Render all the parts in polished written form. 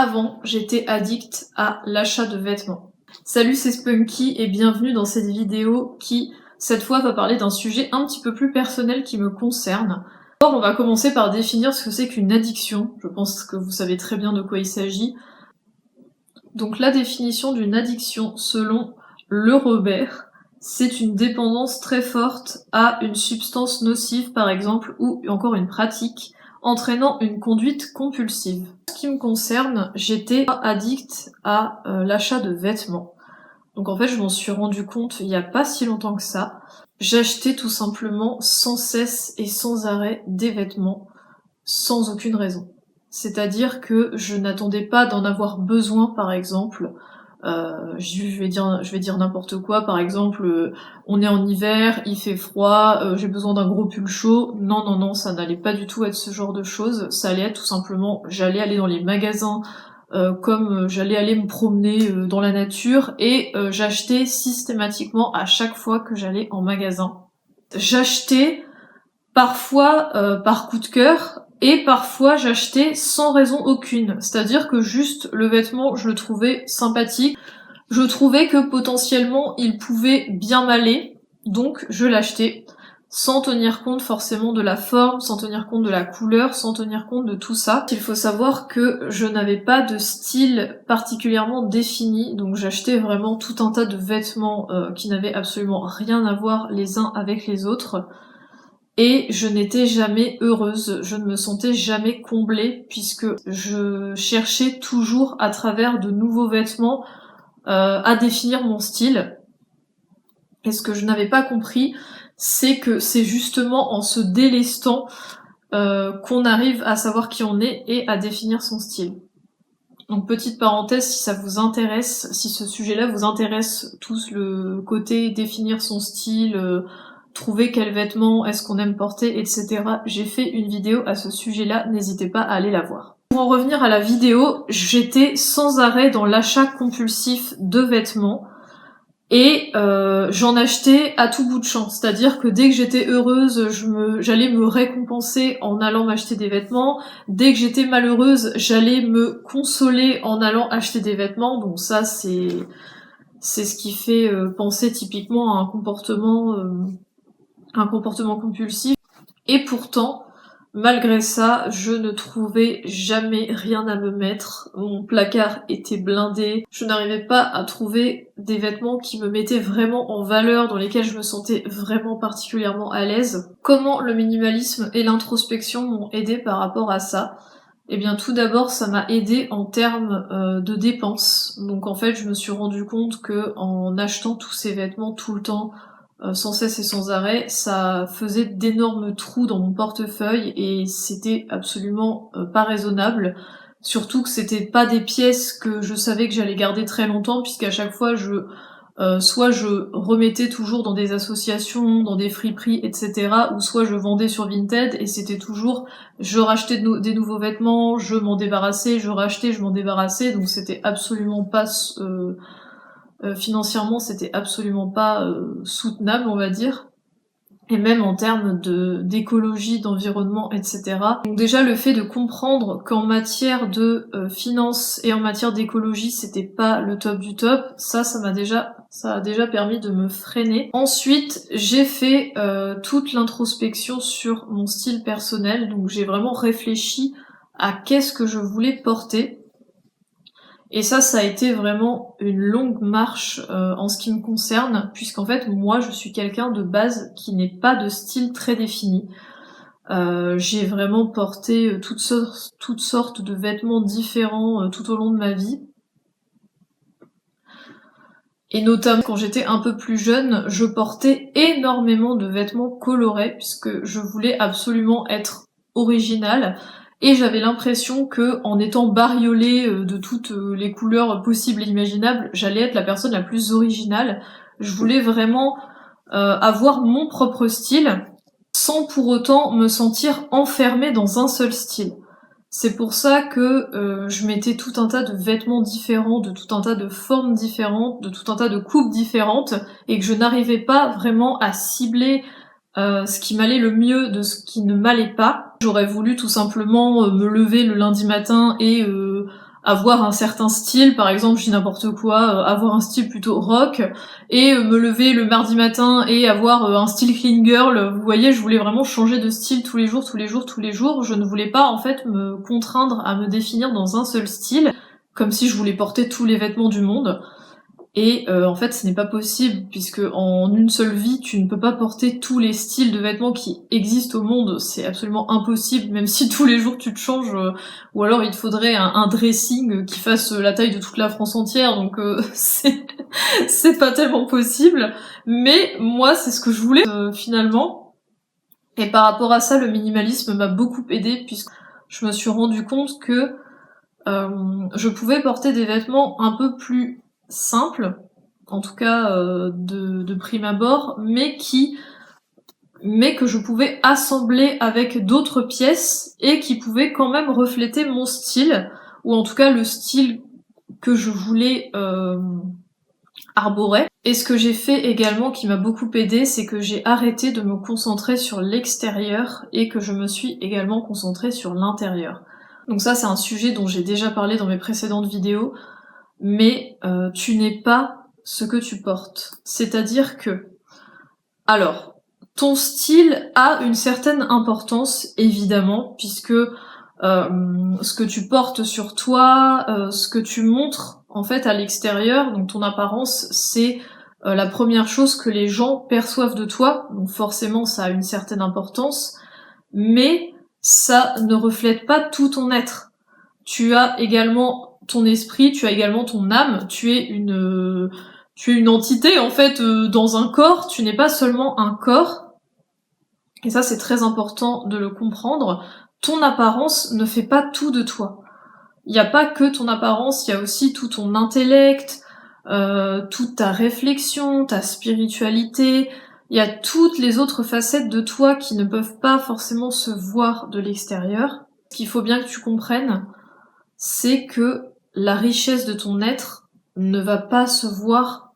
Avant, j'étais addict à l'achat de vêtements. Salut, c'est Spunky et bienvenue dans cette vidéo qui, cette fois, va parler d'un sujet un petit peu plus personnel qui me concerne. D'abord, on va commencer par définir ce que c'est qu'une addiction. Je pense que vous savez très bien de quoi il s'agit. Donc la définition d'une addiction, selon Le Robert, c'est une dépendance très forte à une substance nocive, par exemple, ou encore une pratique, entraînant une conduite compulsive. En ce qui me concerne, j'étais addict à l'achat de vêtements. Donc en fait, je m'en suis rendu compte il y a pas si longtemps que ça. J'achetais tout simplement sans cesse et sans arrêt des vêtements, sans aucune raison. C'est-à-dire que je n'attendais pas d'en avoir besoin, par exemple. Je vais dire n'importe quoi, par exemple, on est en hiver, il fait froid, j'ai besoin d'un gros pull chaud. Non, ça n'allait pas du tout être ce genre de choses. Ça allait être tout simplement, j'allais aller dans les magasins, comme j'allais aller me promener dans la nature, et j'achetais systématiquement à chaque fois que j'allais en magasin. J'achetais parfois par coup de cœur, et parfois j'achetais sans raison aucune. C'est-à-dire que juste le vêtement, je le trouvais sympathique, je trouvais que potentiellement il pouvait bien m'aller, donc je l'achetais, sans tenir compte forcément de la forme, sans tenir compte de la couleur, sans tenir compte de tout ça. Il faut savoir que je n'avais pas de style particulièrement défini, donc j'achetais vraiment tout un tas de vêtements qui n'avaient absolument rien à voir les uns avec les autres. Et je n'étais jamais heureuse, je ne me sentais jamais comblée, puisque je cherchais toujours à travers de nouveaux vêtements à définir mon style. Et ce que je n'avais pas compris, c'est que c'est justement en se délestant qu'on arrive à savoir qui on est et à définir son style. Donc petite parenthèse, si ça vous intéresse, si ce sujet-là vous intéresse tous, le côté définir son style, trouver quels vêtements est-ce qu'on aime porter, etc. J'ai fait une vidéo à ce sujet-là, n'hésitez pas à aller la voir. Pour en revenir à la vidéo, j'étais sans arrêt dans l'achat compulsif de vêtements, et j'en achetais à tout bout de champ. C'est-à-dire que dès que j'étais heureuse, j'allais me récompenser en allant m'acheter des vêtements. Dès que j'étais malheureuse, j'allais me consoler en allant acheter des vêtements. Donc ça, c'est ce qui fait penser typiquement à un comportement compulsif. Et pourtant, malgré ça, je ne trouvais jamais rien à me mettre. Mon placard était blindé. Je n'arrivais pas à trouver des vêtements qui me mettaient vraiment en valeur, dans lesquels je me sentais vraiment particulièrement à l'aise. Comment le minimalisme et l'introspection m'ont aidé par rapport à ça? Eh bien, tout d'abord, ça m'a aidé en termes de dépenses. Donc en fait, je me suis rendu compte que en achetant tous ces vêtements tout le temps, sans cesse et sans arrêt, ça faisait d'énormes trous dans mon portefeuille et c'était absolument pas raisonnable. Surtout que c'était pas des pièces que je savais que j'allais garder très longtemps, puisqu'à chaque fois soit je remettais toujours dans des associations, dans des friperies, etc., ou soit je vendais sur Vinted, et c'était toujours, je rachetais des nouveaux vêtements, je m'en débarrassais, je rachetais, je m'en débarrassais, donc c'était absolument pas financièrement, c'était absolument pas soutenable, on va dire. Et même en termes d'écologie, d'environnement, etc. Donc déjà, le fait de comprendre qu'en matière de finance et en matière d'écologie, c'était pas le top du top, ça a déjà permis de me freiner. Ensuite, j'ai fait toute l'introspection sur mon style personnel, donc j'ai vraiment réfléchi à qu'est-ce que je voulais porter. Et ça a été vraiment une longue marche en ce qui me concerne, puisqu'en fait, moi, je suis quelqu'un de base qui n'est pas de style très défini. J'ai vraiment porté toutes sortes de vêtements différents tout au long de ma vie. Et notamment quand j'étais un peu plus jeune, je portais énormément de vêtements colorés, puisque je voulais absolument être originale. Et j'avais l'impression que, en étant bariolée de toutes les couleurs possibles et imaginables, j'allais être la personne la plus originale. Je voulais vraiment avoir mon propre style, sans pour autant me sentir enfermée dans un seul style. C'est pour ça que je mettais tout un tas de vêtements différents, de tout un tas de formes différentes, de tout un tas de coupes différentes, et que je n'arrivais pas vraiment à cibler ce qui m'allait le mieux de ce qui ne m'allait pas. J'aurais voulu tout simplement me lever le lundi matin et avoir un certain style, par exemple, je dis n'importe quoi, avoir un style plutôt rock, et me lever le mardi matin et avoir un style clean girl. Vous voyez, je voulais vraiment changer de style tous les jours, tous les jours, tous les jours. Je ne voulais pas, en fait, me contraindre à me définir dans un seul style, comme si je voulais porter tous les vêtements du monde. Et en fait, ce n'est pas possible, puisque en une seule vie, tu ne peux pas porter tous les styles de vêtements qui existent au monde. C'est absolument impossible, même si tous les jours tu te changes, ou alors il te faudrait un dressing qui fasse la taille de toute la France entière, donc c'est pas tellement possible. Mais moi, c'est ce que je voulais finalement. Et par rapport à ça, le minimalisme m'a beaucoup aidé, puisque je me suis rendu compte que je pouvais porter des vêtements un peu plus simples, en tout cas de prime abord, mais que je pouvais assembler avec d'autres pièces et qui pouvaient quand même refléter mon style, ou en tout cas le style que je voulais arborer. Et ce que j'ai fait également qui m'a beaucoup aidé, c'est que j'ai arrêté de me concentrer sur l'extérieur et que je me suis également concentrée sur l'intérieur. Donc ça, c'est un sujet dont j'ai déjà parlé dans mes précédentes vidéos, mais tu n'es pas ce que tu portes. C'est-à-dire que, alors, ton style a une certaine importance, évidemment, puisque ce que tu portes sur toi, ce que tu montres en fait à l'extérieur, donc ton apparence, c'est la première chose que les gens perçoivent de toi, donc forcément ça a une certaine importance, mais ça ne reflète pas tout ton être. Tu as également ton esprit, tu as également ton âme, tu es une entité en fait dans un corps, tu n'es pas seulement un corps, et ça c'est très important de le comprendre. Ton apparence ne fait pas tout de toi. Il n'y a pas que ton apparence, il y a aussi tout ton intellect, toute ta réflexion, ta spiritualité, il y a toutes les autres facettes de toi qui ne peuvent pas forcément se voir de l'extérieur. Ce qu'il faut bien que tu comprennes, c'est que la richesse de ton être ne va pas se voir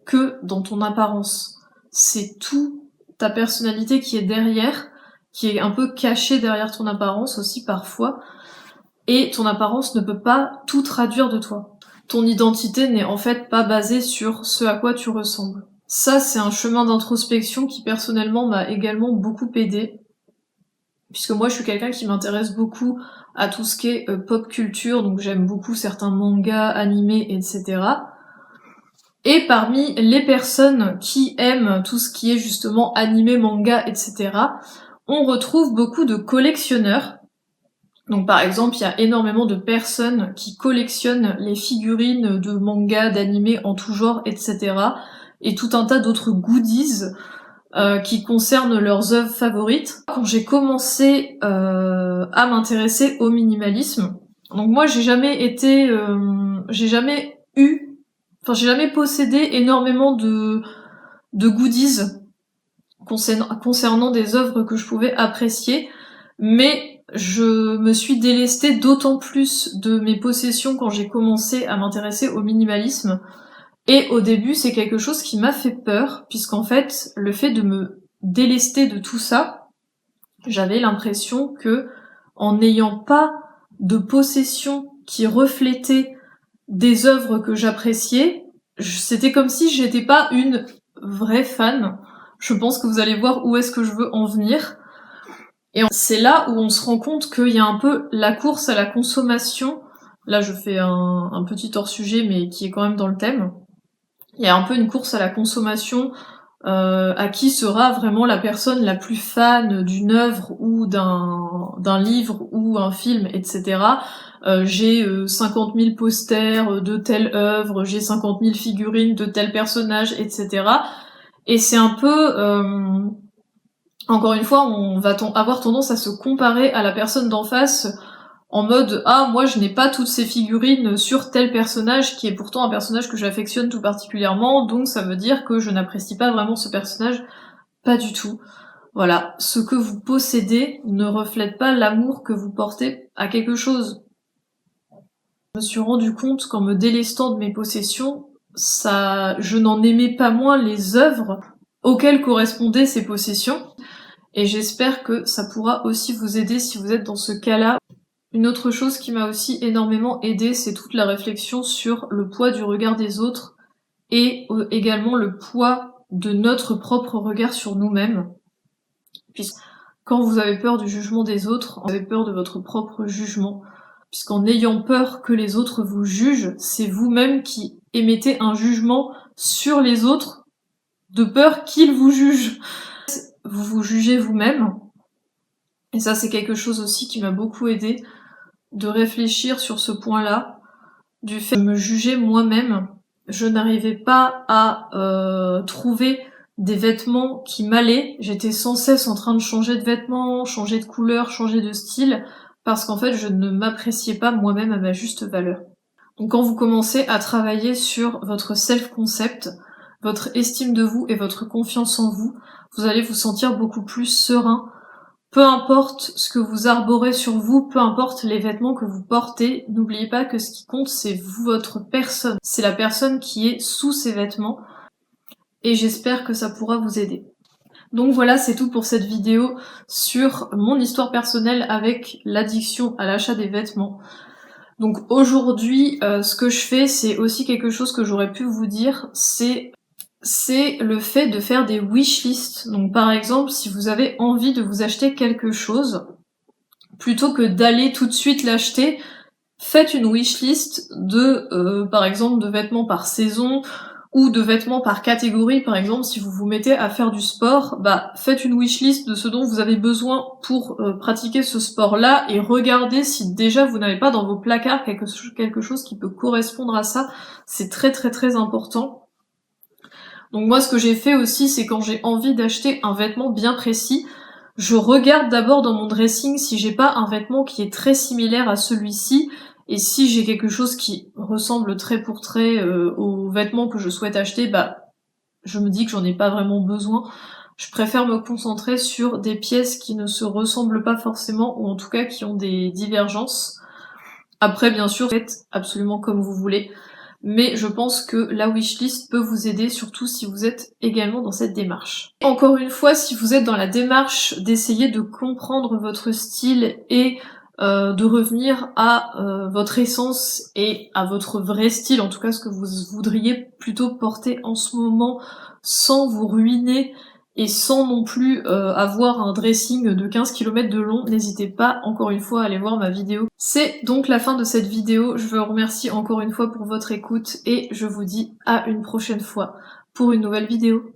que dans ton apparence. C'est tout ta personnalité qui est derrière, qui est un peu cachée derrière ton apparence aussi parfois, et ton apparence ne peut pas tout traduire de toi. Ton identité n'est en fait pas basée sur ce à quoi tu ressembles. Ça, c'est un chemin d'introspection qui personnellement m'a également beaucoup aidé, puisque moi je suis quelqu'un qui m'intéresse beaucoup à tout ce qui est pop culture, donc j'aime beaucoup certains mangas, animés, etc. Et parmi les personnes qui aiment tout ce qui est justement animé, manga, etc., on retrouve beaucoup de collectionneurs. Donc par exemple, il y a énormément de personnes qui collectionnent les figurines de manga, d'animés en tout genre, etc. Et tout un tas d'autres goodies qui concernent leurs œuvres favorites. Quand j'ai commencé à m'intéresser au minimalisme, donc moi j'ai jamais possédé énormément de goodies concernant des œuvres que je pouvais apprécier, mais je me suis délestée d'autant plus de mes possessions quand j'ai commencé à m'intéresser au minimalisme. Et au début, c'est quelque chose qui m'a fait peur, puisqu'en fait, le fait de me délester de tout ça, j'avais l'impression que, en n'ayant pas de possession qui reflétait des œuvres que j'appréciais, c'était comme si j'étais pas une vraie fan. Je pense que vous allez voir où est-ce que je veux en venir. Et c'est là où on se rend compte qu'il y a un peu la course à la consommation. Là, je fais un petit hors-sujet, mais qui est quand même dans le thème. Il y a un peu une course à la consommation, à qui sera vraiment la personne la plus fan d'une œuvre ou d'un livre ou un film, etc. J'ai 50 000 posters de telle œuvre, j'ai 50 000 figurines de tel personnage, etc. Et c'est un peu... encore une fois, on va avoir tendance à se comparer à la personne d'en face en mode « Ah, moi je n'ai pas toutes ces figurines sur tel personnage qui est pourtant un personnage que j'affectionne tout particulièrement, donc ça veut dire que je n'apprécie pas vraiment ce personnage. » Pas du tout. Voilà, ce que vous possédez ne reflète pas l'amour que vous portez à quelque chose. Je me suis rendu compte qu'en me délestant de mes possessions, je n'en aimais pas moins les œuvres auxquelles correspondaient ces possessions. Et j'espère que ça pourra aussi vous aider si vous êtes dans ce cas-là. Une autre chose qui m'a aussi énormément aidée, c'est toute la réflexion sur le poids du regard des autres et également le poids de notre propre regard sur nous-mêmes. Puisque quand vous avez peur du jugement des autres, vous avez peur de votre propre jugement. Puisqu'en ayant peur que les autres vous jugent, c'est vous-même qui émettez un jugement sur les autres de peur qu'ils vous jugent. Vous vous jugez vous-même. Et ça, c'est quelque chose aussi qui m'a beaucoup aidé de réfléchir sur ce point-là, du fait de me juger moi-même. Je n'arrivais pas à trouver des vêtements qui m'allaient. J'étais sans cesse en train de changer de vêtements, changer de couleur, changer de style, parce qu'en fait, je ne m'appréciais pas moi-même à ma juste valeur. Donc quand vous commencez à travailler sur votre self-concept, votre estime de vous et votre confiance en vous, vous allez vous sentir beaucoup plus serein. Peu importe ce que vous arborez sur vous, peu importe les vêtements que vous portez, n'oubliez pas que ce qui compte, c'est vous, votre personne. C'est la personne qui est sous ces vêtements. Et j'espère que ça pourra vous aider. Donc voilà, c'est tout pour cette vidéo sur mon histoire personnelle avec l'addiction à l'achat des vêtements. Donc aujourd'hui, ce que je fais, c'est aussi quelque chose que j'aurais pu vous dire, c'est le fait de faire des wishlists. Donc par exemple, si vous avez envie de vous acheter quelque chose, plutôt que d'aller tout de suite l'acheter, faites une wishlist de, par exemple, de vêtements par saison, ou de vêtements par catégorie. Par exemple, si vous vous mettez à faire du sport, bah faites une wishlist de ce dont vous avez besoin pour pratiquer ce sport-là, et regardez si déjà vous n'avez pas dans vos placards quelque chose qui peut correspondre à ça. C'est très très très important. Donc moi, ce que j'ai fait aussi, c'est quand j'ai envie d'acheter un vêtement bien précis, je regarde d'abord dans mon dressing si j'ai pas un vêtement qui est très similaire à celui-ci, et si j'ai quelque chose qui ressemble trait pour trait au vêtement que je souhaite acheter, bah je me dis que j'en ai pas vraiment besoin. Je préfère me concentrer sur des pièces qui ne se ressemblent pas forcément, ou en tout cas qui ont des divergences. Après, bien sûr, faites absolument comme vous voulez. Mais je pense que la wishlist peut vous aider, surtout si vous êtes également dans cette démarche. Encore une fois, si vous êtes dans la démarche d'essayer de comprendre votre style et de revenir à votre essence et à votre vrai style, en tout cas ce que vous voudriez plutôt porter en ce moment, sans vous ruiner et sans non plus avoir un dressing de 15 km de long, n'hésitez pas encore une fois à aller voir ma vidéo. C'est donc la fin de cette vidéo, je vous remercie encore une fois pour votre écoute et je vous dis à une prochaine fois pour une nouvelle vidéo.